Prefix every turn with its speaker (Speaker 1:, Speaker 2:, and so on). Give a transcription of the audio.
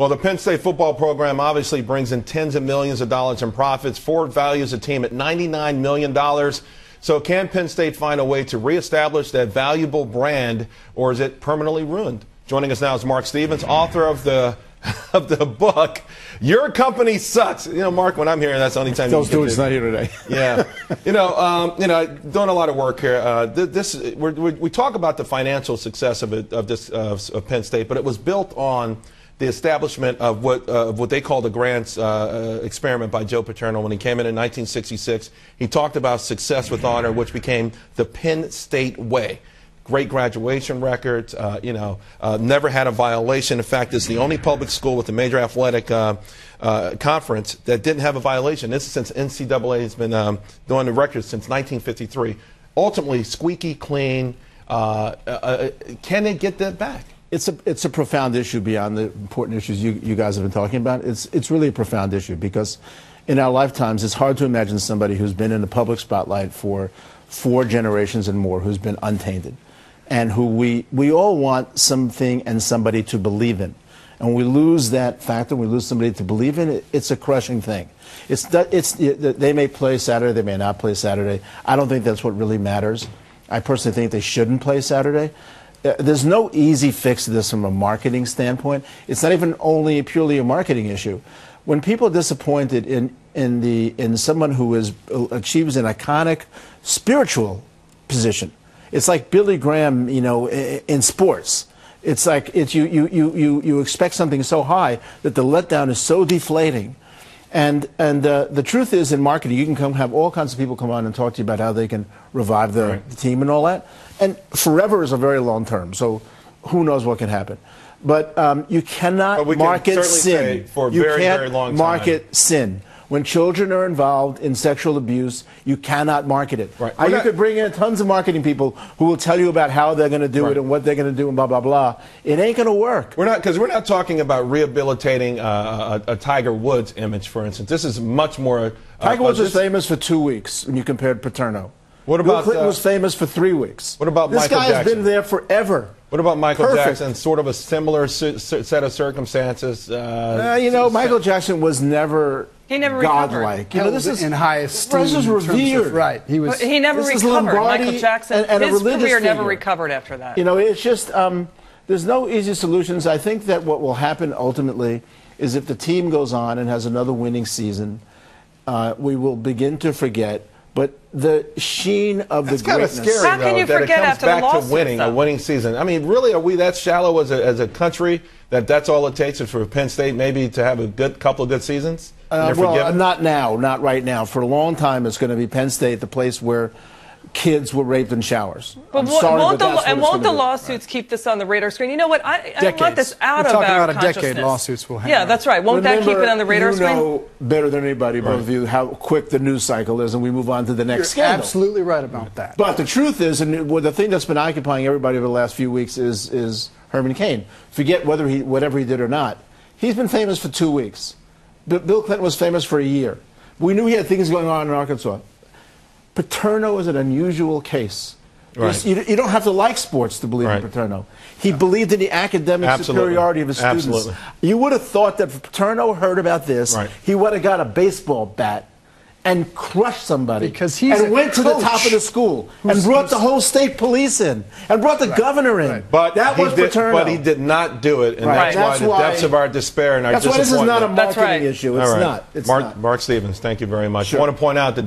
Speaker 1: Well, the Penn State football program obviously brings in tens of millions of dollars in profits. Ford values the team at $99 million. So can Penn State find a way to reestablish that valuable brand, or is it permanently ruined? Joining us now is Mark Stevens, author of the book, Your Company Sucks. You know, Mark, when I'm here, that's the only time
Speaker 2: Those dudes not here today.
Speaker 1: Yeah. Doing a lot of work here. We talk about the financial success of Penn State, but it was built on the establishment of what they call the grants experiment by Joe Paterno when he came in 1966. He talked about success with honor, which became the Penn State way. Great graduation records, never had a violation. In fact, it's the only public school with a major athletic conference that didn't have a violation. This is since NCAA has been doing the records since 1953. Ultimately, squeaky clean. Can they get that back?
Speaker 2: It's a profound issue beyond the important issues you guys have been talking about. It's really a profound issue because in our lifetimes, it's hard to imagine somebody who's been in the public spotlight for 4 generations and more who's been untainted, and who we all want something and somebody to believe in. And when we lose that factor, we lose somebody to believe in, it's a crushing thing. They may play Saturday, they may not play Saturday. I don't think that's what really matters. I personally think they shouldn't play Saturday. There's no easy fix to this from a marketing standpoint. It's not even only purely a marketing issue. When people are disappointed in someone who achieves an iconic spiritual position, it's like Billy Graham, in sports. It's like you expect something so high that the letdown is so deflating. And the truth is, in marketing, you can have all kinds of people come on and talk to you about how they can revive the team and all that. And forever is a very long term, so who knows what can happen. But you cannot market sin.
Speaker 1: For a very long time.
Speaker 2: Market sin. When children are involved in sexual abuse, you cannot market it.
Speaker 1: Right.
Speaker 2: You could bring in tons of marketing people who will tell you about how they're going to do it and what they're going to do and blah, blah, blah. It ain't going to work.
Speaker 1: We're not talking about rehabilitating a Tiger Woods image, for instance. This is much more.
Speaker 2: Tiger Woods was famous for 2 weeks when you compared Paterno.
Speaker 1: What about
Speaker 2: Bill Clinton was famous for 3 weeks.
Speaker 1: What about
Speaker 2: this
Speaker 1: Michael
Speaker 2: guy
Speaker 1: Jackson?
Speaker 2: has been there forever.
Speaker 1: What about Michael Jackson? Sort of a similar set of circumstances.
Speaker 2: Michael Jackson was never.
Speaker 3: He never
Speaker 2: godlike.
Speaker 3: recovered.
Speaker 2: This is
Speaker 4: in high esteem.
Speaker 2: This is revered.
Speaker 4: Right.
Speaker 3: He never recovered. Michael Jackson,
Speaker 2: and
Speaker 3: his career
Speaker 2: figure.
Speaker 3: never recovered after that.
Speaker 2: It's just there's no easy solutions. I think that what will happen ultimately is if the team goes on and has another winning season, we will begin to forget. But the sheen of the greatness.
Speaker 1: That's kind of scary,
Speaker 3: How can you forget
Speaker 1: after
Speaker 3: the lawsuits,
Speaker 1: to winning, a winning season? I mean, really, are we that shallow as a country that's all it takes is for Penn State maybe to have a couple of good seasons?
Speaker 2: Well, not now, not right now. For a long time, it's going to be Penn State, the place where kids were raped in showers.
Speaker 3: But won't the lawsuits keep this on the radar screen? You know what? I want this out of our
Speaker 4: about a
Speaker 3: consciousness.
Speaker 4: decade lawsuits will hang
Speaker 3: Yeah,
Speaker 4: out.
Speaker 3: that's right. Won't that keep it on the radar screen?
Speaker 2: You know better than anybody, both of you, how quick the news cycle is, and we move on to the next scandal.
Speaker 4: Absolutely right about that.
Speaker 2: But the truth is, and the thing that's been occupying everybody over the last few weeks is Herman Cain. Forget whatever he did or not. He's been famous for 2 weeks. Bill Clinton was famous for a year. We knew he had things going on in Arkansas. Paterno is an unusual case.
Speaker 1: Right.
Speaker 2: You don't have to like sports to believe in Paterno. He believed in the academic superiority of his students. You would have thought that if Paterno heard about this, he would have got a baseball bat and crushed somebody and went to the top of the school and brought the whole state police in and brought the governor in.
Speaker 1: But
Speaker 2: that was Paterno.
Speaker 1: But he did not do it, and that's why the depths of our despair and our disappointment.
Speaker 2: That's why this is not a marketing issue. It's not.
Speaker 1: Mark Stevens, thank you very much. I want to point out that